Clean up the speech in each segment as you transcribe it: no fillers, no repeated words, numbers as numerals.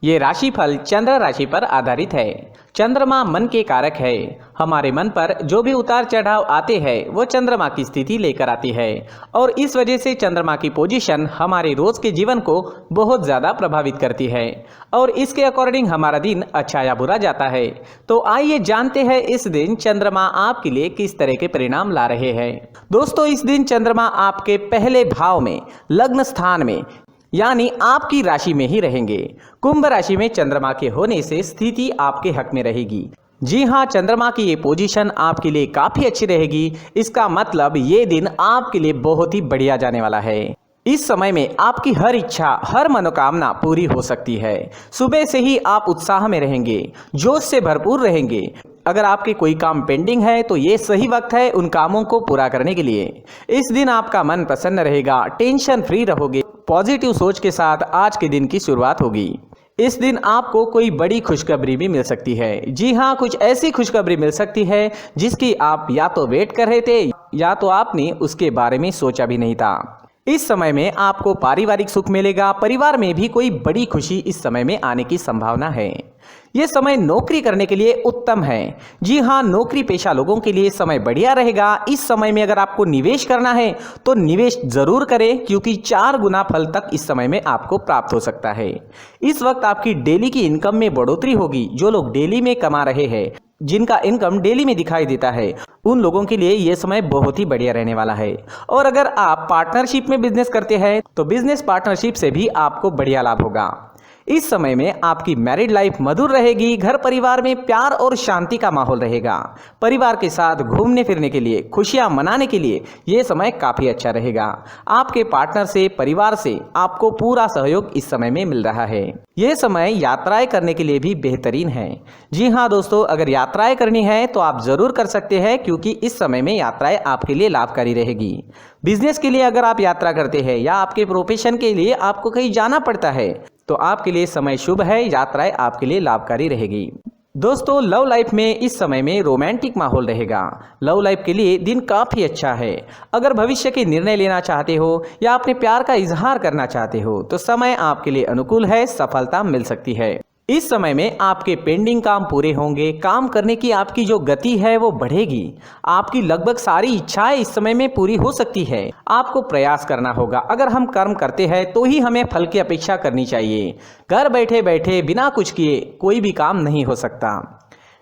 ये राशिफल चंद्र राशि पर आधारित है। चंद्रमा मन के कारक है। हमारे मन पर जो भी उतार चढ़ाव आते हैं वो चंद्रमा की स्थिति लेकर आती है और इस वजह से चंद्रमा की पोजीशन हमारे रोज के जीवन को बहुत ज़्यादा प्रभावित करती है और इसके अकॉर्डिंग हमारा दिन अच्छा या बुरा जाता है। तो आइए जानते हैं इस दिन चंद्रमा आपके लिए किस तरह के परिणाम ला रहे हैं। दोस्तों, इस दिन चंद्रमा आपके पहले भाव में लग्न स्थान में यानी आपकी राशि में ही रहेंगे। कुंभ राशि में चंद्रमा के होने से स्थिति आपके हक में रहेगी। जी हाँ, चंद्रमा की ये पोजीशन आपके लिए काफी अच्छी रहेगी। इसका मतलब ये दिन आपके लिए बहुत ही बढ़िया जाने वाला है। इस समय में आपकी हर इच्छा, हर मनोकामना पूरी हो सकती है। सुबह से ही आप उत्साह में रहेंगे, जोश से भरपूर रहेंगे। अगर आपके कोई काम पेंडिंग है तो ये सही वक्त है उन कामों को पूरा करने के लिए। इस दिन आपका मन प्रसन्न रहेगा, टेंशन फ्री रहोगे। पॉजिटिव सोच के साथ आज के दिन की शुरुआत होगी। इस दिन आपको कोई बड़ी खुशखबरी भी मिल सकती है। जी हाँ, कुछ ऐसी खुशखबरी मिल सकती है जिसकी आप या तो वेट कर रहे थे या तो आपने उसके बारे में सोचा भी नहीं था। इस समय में आपको पारिवारिक सुख मिलेगा। परिवार में भी कोई बड़ी खुशी इस समय में आने की संभावना है। ये समय नौकरी करने के लिए उत्तम है। जी हाँ, नौकरी पेशा लोगों के लिए समय बढ़िया रहेगा। इस समय में अगर आपको निवेश करना है तो निवेश जरूर करें क्योंकि 4 गुना फल तक इस समय में आपको प्राप्त हो सकता है। इस वक्त आपकी डेली की इनकम में बढ़ोतरी होगी। जो लोग डेली में कमा रहे हैं, जिनका इनकम डेली में दिखाई देता है, उन लोगों के लिए ये समय बहुत ही बढ़िया रहने वाला है। और अगर आप पार्टनरशिप में बिजनेस करते हैं तो बिजनेस पार्टनरशिप से भी आपको बढ़िया लाभ होगा। इस समय में आपकी मैरिड लाइफ मधुर रहेगी। घर परिवार में प्यार और शांति का माहौल रहेगा। परिवार के साथ घूमने फिरने के लिए, खुशियां मनाने के लिए ये समय काफ़ी अच्छा रहेगा। आपके पार्टनर से, परिवार से आपको पूरा सहयोग इस समय में मिल रहा है। यह समय यात्राएं करने के लिए भी बेहतरीन है। जी हाँ दोस्तों, अगर यात्राएं करनी है तो आप ज़रूर कर सकते हैं क्योंकि इस समय में यात्राएं आपके लिए लाभकारी रहेगी। बिजनेस के लिए अगर आप यात्रा करते हैं या आपके प्रोफेशन के लिए आपको कहीं जाना पड़ता है तो आपके लिए समय शुभ है। यात्राएं आपके लिए लाभकारी रहेगी। दोस्तों, लव लाइफ में इस समय में रोमांटिक माहौल रहेगा। लव लाइफ के लिए दिन काफ़ी अच्छा है। अगर भविष्य के निर्णय लेना चाहते हो या अपने प्यार का इजहार करना चाहते हो तो समय आपके लिए अनुकूल है। सफलता मिल सकती है। इस समय में आपके पेंडिंग काम पूरे होंगे। काम करने की आपकी जो गति है वो बढ़ेगी। आपकी लगभग सारी इच्छाएं इस समय में पूरी हो सकती है। आपको प्रयास करना होगा। अगर हम कर्म करते हैं तो ही हमें फल की अपेक्षा करनी चाहिए। घर बैठे बैठे बिना कुछ किए कोई भी काम नहीं हो सकता।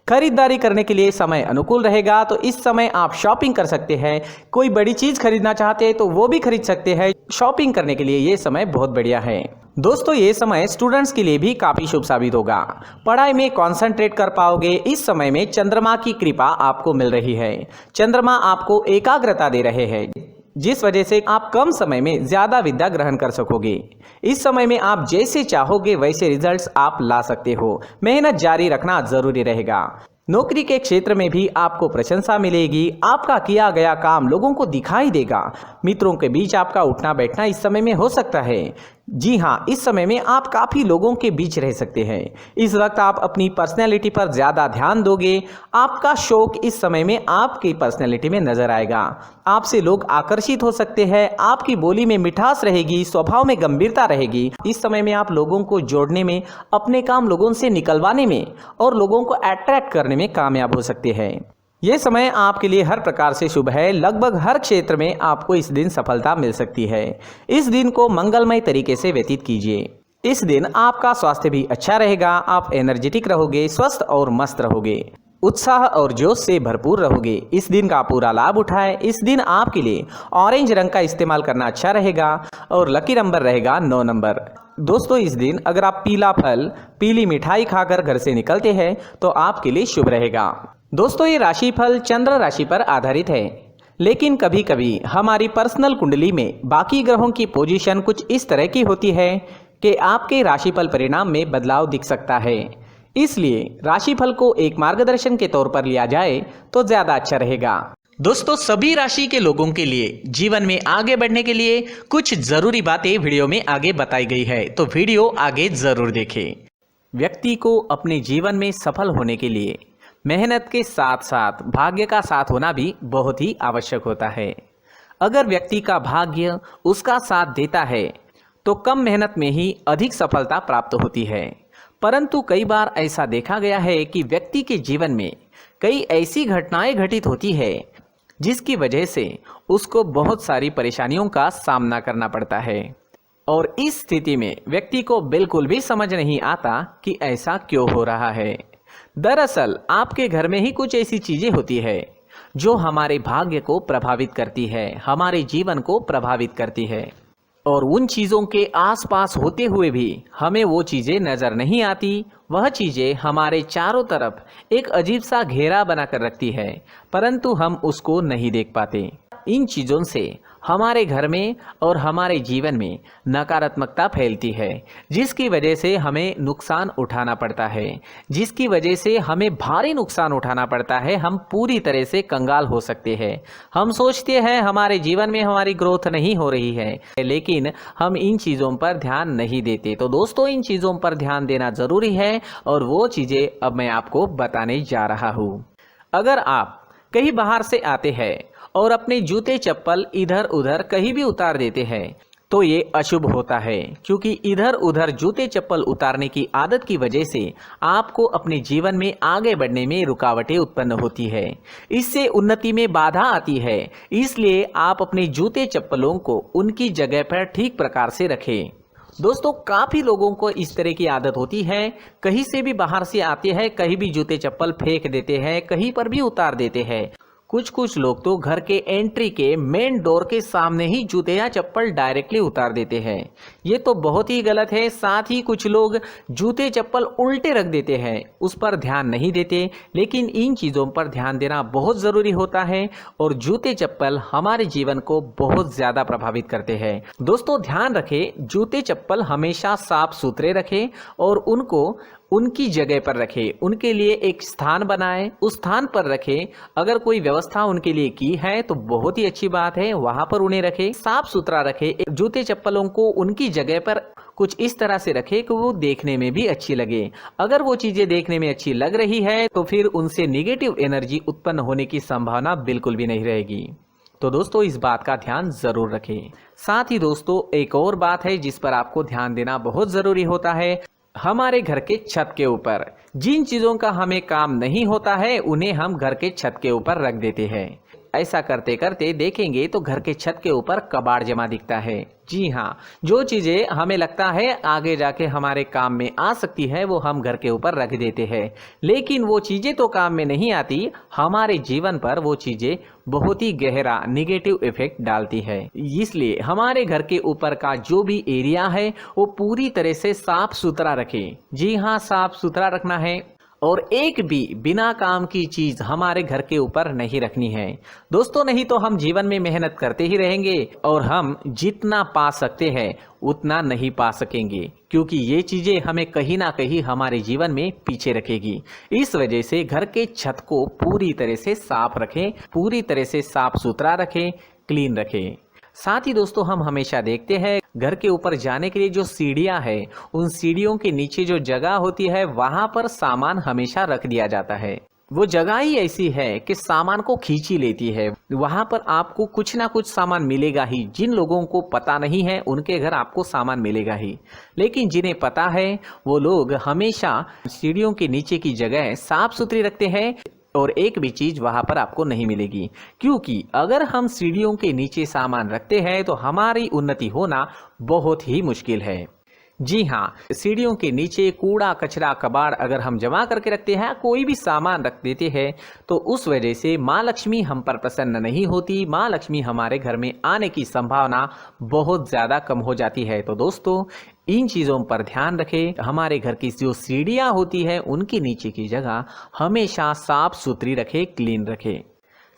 खरीदारी करने के लिए समय अनुकूल रहेगा। तो इस समय आप शॉपिंग कर सकते हैं। कोई बड़ी चीज़ खरीदना चाहते हैं तो वो भी खरीद सकते हैं। शॉपिंग करने के लिए ये समय बहुत बढ़िया है। दोस्तों, ये समय स्टूडेंट्स के लिए भी काफ़ी शुभ साबित होगा। पढ़ाई में कंसंट्रेट कर पाओगे। इस समय में चंद्रमा की कृपा आपको मिल रही है। चंद्रमा आपको एकाग्रता दे रहे हैं जिस वजह से आप कम समय में ज़्यादा विद्या ग्रहण कर सकोगे। इस समय में आप जैसे चाहोगे वैसे रिजल्ट्स आप ला सकते हो। मेहनत जारी रखना जरूरी रहेगा। नौकरी के क्षेत्र में भी आपको प्रशंसा मिलेगी। आपका किया गया काम लोगों को दिखाई देगा। मित्रों के बीच आपका उठना बैठना इस समय में हो सकता है। जी हाँ, इस समय में आप काफ़ी लोगों के बीच रह सकते हैं। इस वक्त आप अपनी पर्सनैलिटी पर ज़्यादा ध्यान दोगे। आपका शौक इस समय में आपकी पर्सनैलिटी में नजर आएगा। आपसे लोग आकर्षित हो सकते हैं। आपकी बोली में मिठास रहेगी, स्वभाव में गंभीरता रहेगी। इस समय में आप लोगों को जोड़ने में, अपने काम लोगों से निकलवाने में और लोगों को अट्रैक्ट करने में कामयाब हो सकते हैं। ये समय आपके लिए हर प्रकार से शुभ है। लगभग हर क्षेत्र में आपको इस दिन सफलता मिल सकती है। इस दिन को मंगलमय तरीके से व्यतीत कीजिए। इस दिन आपका स्वास्थ्य भी अच्छा रहेगा। आप एनर्जेटिक रहोगे, स्वस्थ और मस्त रहोगे, उत्साह और जोश से भरपूर रहोगे। इस दिन का पूरा लाभ उठाएं। इस दिन आपके लिए ऑरेंज रंग का इस्तेमाल करना अच्छा रहेगा और लकी नंबर रहेगा 9 नंबर। दोस्तों, इस दिन अगर आप पीला फल, पीली मिठाई खाकर घर से निकलते हैं तो आपके लिए शुभ रहेगा। दोस्तों, ये राशिफल चंद्र राशि पर आधारित है, लेकिन कभी कभी हमारी पर्सनल कुंडली में बाकी ग्रहों की पोजीशन कुछ इस तरह की होती है कि आपके राशिफल परिणाम में बदलाव दिख सकता है। इसलिए राशिफल को एक मार्गदर्शन के तौर पर लिया जाए तो ज़्यादा अच्छा रहेगा। दोस्तों, सभी राशि के लोगों के लिए जीवन में आगे बढ़ने के लिए कुछ ज़रूरी बातें वीडियो में आगे बताई गई है, तो वीडियो आगे ज़रूर देखें। व्यक्ति को अपने जीवन में सफल होने के लिए मेहनत के साथ साथ भाग्य का साथ होना भी बहुत ही आवश्यक होता है। अगर व्यक्ति का भाग्य उसका साथ देता है तो कम मेहनत में ही अधिक सफलता प्राप्त होती है। परंतु कई बार ऐसा देखा गया है कि व्यक्ति के जीवन में कई ऐसी घटनाएं घटित होती है जिसकी वजह से उसको बहुत सारी परेशानियों का सामना करना पड़ता है और इस स्थिति में व्यक्ति को बिल्कुल भी समझ नहीं आता कि ऐसा क्यों हो रहा है। दरअसल आपके घर में ही कुछ ऐसी चीजें होती है जो हमारे भाग्य को प्रभावित करती है, हमारे जीवन को प्रभावित करती है और उन चीज़ों के आसपास होते हुए भी हमें वो चीज़ें नज़र नहीं आती। वह चीज़ें हमारे चारों तरफ एक अजीब सा घेरा बनाकर रखती है, परंतु हम उसको नहीं देख पाते। इन चीज़ों से हमारे घर में और हमारे जीवन में नकारात्मकता फैलती है, जिसकी वजह से हमें नुकसान उठाना पड़ता है, जिसकी वजह से हमें भारी नुकसान उठाना पड़ता है। हम पूरी तरह से कंगाल हो सकते हैं। हम सोचते हैं हमारे जीवन में हमारी ग्रोथ नहीं हो रही है, लेकिन हम इन चीज़ों पर ध्यान नहीं देते। तो दोस्तों, इन चीज़ों पर ध्यान देना ज़रूरी है और वो चीज़ें अब मैं आपको बताने जा रहा हूँ। अगर आप कहीं बाहर से आते हैं और अपने जूते चप्पल इधर उधर कहीं भी उतार देते हैं तो ये अशुभ होता है, क्योंकि इधर उधर जूते चप्पल उतारने की आदत की वजह से आपको अपने जीवन में आगे बढ़ने में रुकावटें उत्पन्न होती है। इससे उन्नति में बाधा आती है। इसलिए आप अपने जूते चप्पलों को उनकी जगह पर ठीक प्रकार से रखें। दोस्तों, काफ़ी लोगों को इस तरह की आदत होती है, कहीं से भी बाहर से आते हैं, कहीं भी जूते चप्पल फेंक देते हैं, कहीं पर भी उतार देते हैं। कुछ लोग तो घर के एंट्री के मेन डोर के सामने ही जूते या चप्पल डायरेक्टली उतार देते हैं। ये तो बहुत ही गलत है। साथ ही कुछ लोग जूते चप्पल उल्टे रख देते हैं, उस पर ध्यान नहीं देते। लेकिन इन चीज़ों पर ध्यान देना बहुत ज़रूरी होता है और जूते चप्पल हमारे जीवन को बहुत ज़्यादा प्रभावित करते हैं। दोस्तों, ध्यान रखें, जूते चप्पल हमेशा साफ सुथरे रखें और उनको उनकी जगह पर रखें। उनके लिए एक स्थान बनाएं, उस स्थान पर रखें। अगर कोई व्यवस्था उनके लिए की है तो बहुत ही अच्छी बात है, वहां पर उन्हें रखें, साफ सुथरा रखें। जूते चप्पलों को उनकी जगह पर कुछ इस तरह से रखें कि वो देखने में भी अच्छी लगे। अगर वो चीजें देखने में अच्छी लग रही है तो फिर उनसे निगेटिव एनर्जी उत्पन्न होने की संभावना बिल्कुल भी नहीं रहेगी। तो दोस्तों, इस बात का ध्यान जरूर रखें। साथ ही दोस्तों, एक और बात है जिस पर आपको ध्यान देना बहुत जरूरी होता है। हमारे घर के छत के ऊपर जिन चीज़ों का हमें काम नहीं होता है उन्हें हम घर के छत के ऊपर रख देते हैं। ऐसा करते करते देखेंगे तो घर के छत के ऊपर कबाड़ जमा दिखता है। जी हाँ, जो चीज़ें हमें लगता है आगे जाके हमारे काम में आ सकती है वो हम घर के ऊपर रख देते हैं, लेकिन वो चीज़ें तो काम में नहीं आती। हमारे जीवन पर वो चीज़ें बहुत ही गहरा निगेटिव इफेक्ट डालती है। इसलिए हमारे घर के ऊपर का जो भी एरिया है वो पूरी तरह से साफ सुथरा रखें। जी हाँ, साफ सुथरा रखना है और एक भी बिना काम की चीज हमारे घर के ऊपर नहीं रखनी है। दोस्तों, नहीं तो हम जीवन में मेहनत करते ही रहेंगे और हम जितना पा सकते हैं उतना नहीं पा सकेंगे, क्योंकि ये चीजें हमें कहीं ना कहीं हमारे जीवन में पीछे रखेगी। इस वजह से घर के छत को पूरी तरह से साफ रखें, पूरी तरह से साफ सुथरा रखें, क्लीन रखें। साथ ही दोस्तों, हम हमेशा देखते हैं घर के ऊपर जाने के लिए जो सीढ़ियां है, उन सीढ़ियों के नीचे जो जगह होती है वहां पर सामान हमेशा रख दिया जाता है। वो जगह ही ऐसी है कि सामान को खींची लेती है। वहां पर आपको कुछ ना कुछ सामान मिलेगा ही। जिन लोगों को पता नहीं है उनके घर आपको सामान मिलेगा ही, लेकिन जिन्हें पता है वो लोग हमेशा सीढ़ियों के नीचे की जगह साफ सुथरी रखते हैं और एक भी चीज वहां पर आपको नहीं मिलेगी, क्योंकि अगर हम सीढ़ियों के नीचे सामान रखते हैं तो हमारी उन्नति होना बहुत ही मुश्किल है। जी हाँ, सीढ़ियों के नीचे कूड़ा कचरा कबाड़ अगर हम जमा करके रखते हैं, कोई भी सामान रख देते हैं, तो उस वजह से माँ लक्ष्मी हम पर प्रसन्न नहीं होती। माँ लक्ष्मी हमारे घर में आने की संभावना बहुत ज़्यादा कम हो जाती है। तो दोस्तों, इन चीज़ों पर ध्यान रखें। हमारे घर की जो सीढ़ियाँ होती है उनके नीचे की जगह हमेशा साफ सुथरी रखें, क्लीन रखें।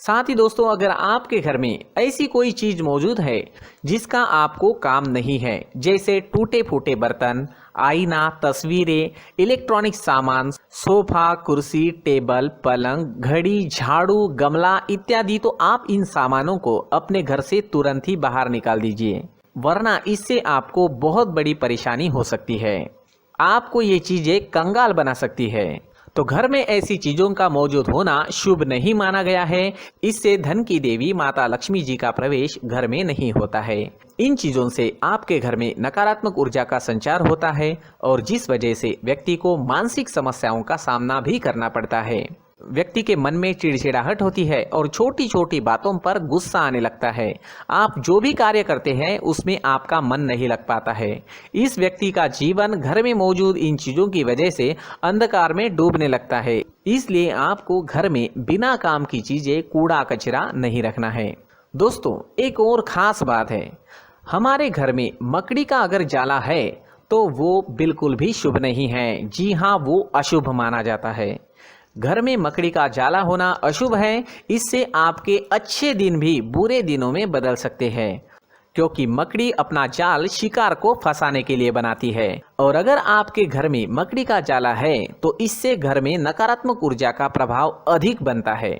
साथ ही दोस्तों, अगर आपके घर में ऐसी कोई चीज मौजूद है जिसका आपको काम नहीं है, जैसे टूटे फूटे बर्तन, आईना, तस्वीरें, इलेक्ट्रॉनिक सामान, सोफा, कुर्सी, टेबल, पलंग, घड़ी, झाड़ू, गमला इत्यादि, तो आप इन सामानों को अपने घर से तुरंत ही बाहर निकाल दीजिए, वरना इससे आपको बहुत बड़ी परेशानी हो सकती है। आपको ये चीजें कंगाल बना सकती है। तो घर में ऐसी चीजों का मौजूद होना शुभ नहीं माना गया है। इससे धन की देवी माता लक्ष्मी जी का प्रवेश घर में नहीं होता है। इन चीजों से आपके घर में नकारात्मक ऊर्जा का संचार होता है और जिस वजह से व्यक्ति को मानसिक समस्याओं का सामना भी करना पड़ता है। व्यक्ति के मन में चिड़चिड़ाहट होती है और छोटी छोटी बातों पर गुस्सा आने लगता है। आप जो भी कार्य करते हैं उसमें आपका मन नहीं लग पाता है। इस व्यक्ति का जीवन घर में मौजूद इन चीजों की वजह से अंधकार में डूबने लगता है। इसलिए आपको घर में बिना काम की चीजें, कूड़ा कचरा नहीं रखना है। दोस्तों, एक और खास बात है, हमारे घर में मकड़ी का अगर जाला है तो वो बिल्कुल भी शुभ नहीं है। जी हाँ, वो अशुभ माना जाता है। घर में मकड़ी का जाला होना अशुभ है। इससे आपके अच्छे दिन भी बुरे दिनों में बदल सकते हैं, क्योंकि मकड़ी अपना जाल शिकार को फंसाने के लिए बनाती है। और अगर आपके घर में मकड़ी का जाला है तो इससे घर में नकारात्मक ऊर्जा का प्रभाव अधिक बनता है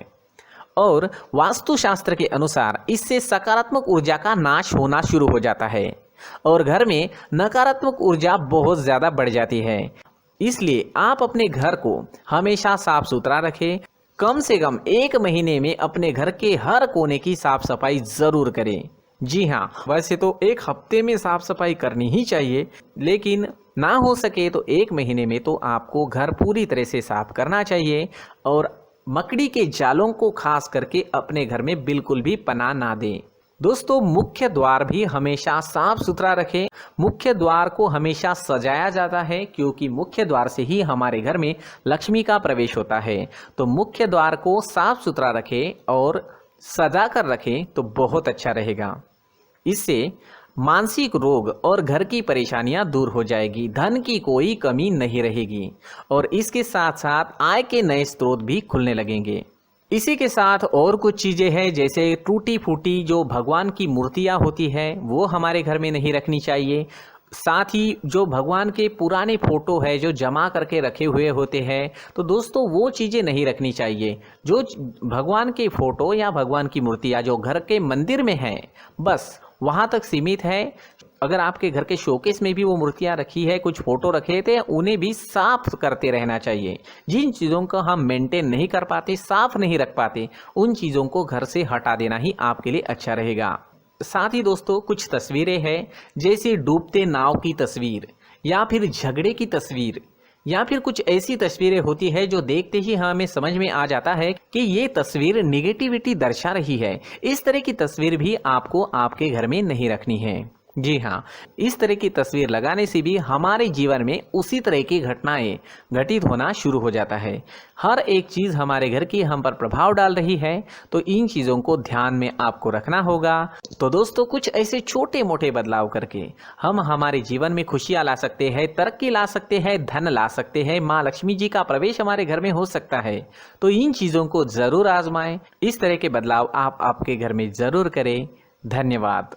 और वास्तुशास्त्र के अनुसार इससे सकारात्मक ऊर्जा का नाश होना शुरू हो जाता है और घर में नकारात्मक ऊर्जा बहुत ज़्यादा बढ़ जाती है। इसलिए आप अपने घर को हमेशा साफ सुथरा रखें। कम से कम 1 महीने में अपने घर के हर कोने की साफ सफाई जरूर करें। जी हाँ, वैसे तो 1 हफ्ते में साफ सफाई करनी ही चाहिए, लेकिन ना हो सके तो 1 महीने में तो आपको घर पूरी तरह से साफ करना चाहिए। और मकड़ी के जालों को खास करके अपने घर में बिल्कुल भी पनाह ना दें। दोस्तों, मुख्य द्वार भी हमेशा साफ सुथरा रखें। मुख्य द्वार को हमेशा सजाया जाता है, क्योंकि मुख्य द्वार से ही हमारे घर में लक्ष्मी का प्रवेश होता है। तो मुख्य द्वार को साफ सुथरा रखें और सजा कर रखें तो बहुत अच्छा रहेगा। इससे मानसिक रोग और घर की परेशानियां दूर हो जाएगी, धन की कोई कमी नहीं रहेगी और इसके साथ साथ आय के नए स्रोत भी खुलने लगेंगे। इसी के साथ और कुछ चीज़ें हैं, जैसे टूटी फूटी जो भगवान की मूर्तियां होती है वो हमारे घर में नहीं रखनी चाहिए। साथ ही जो भगवान के पुराने फोटो है जो जमा करके रखे हुए होते हैं, तो दोस्तों वो चीज़ें नहीं रखनी चाहिए। जो भगवान के फोटो या भगवान की मूर्तियाँ जो घर के मंदिर में हैं, बस वहाँ तक सीमित है। अगर आपके घर के शोकेस में भी वो मूर्तियाँ रखी है, कुछ फोटो रखे थे, उन्हें भी साफ करते रहना चाहिए। जिन चीज़ों को हम मेंटेन नहीं कर पाते, साफ नहीं रख पाते, उन चीज़ों को घर से हटा देना ही आपके लिए अच्छा रहेगा। साथ ही दोस्तों, कुछ तस्वीरें हैं, जैसे डूबते नाव की तस्वीर या फिर झगड़े की तस्वीर या फिर कुछ ऐसी तस्वीरें होती है जो देखते ही हमें समझ में आ जाता है कि ये तस्वीर निगेटिविटी दर्शा रही है। इस तरह की तस्वीर भी आपको आपके घर में नहीं रखनी है। जी हाँ, इस तरह की तस्वीर लगाने से भी हमारे जीवन में उसी तरह की घटनाएं घटित होना शुरू हो जाता है। हर एक चीज़ हमारे घर की हम पर प्रभाव डाल रही है, तो इन चीज़ों को ध्यान में आपको रखना होगा। तो दोस्तों, कुछ ऐसे छोटे मोटे बदलाव करके हम हमारे जीवन में खुशियाँ ला सकते हैं, तरक्की ला सकते हैं, धन ला सकते हैं, माँ लक्ष्मी जी का प्रवेश हमारे घर में हो सकता है। तो इन चीज़ों को ज़रूर आजमाएं। इस तरह के बदलाव आप आपके घर में ज़रूर करें। धन्यवाद।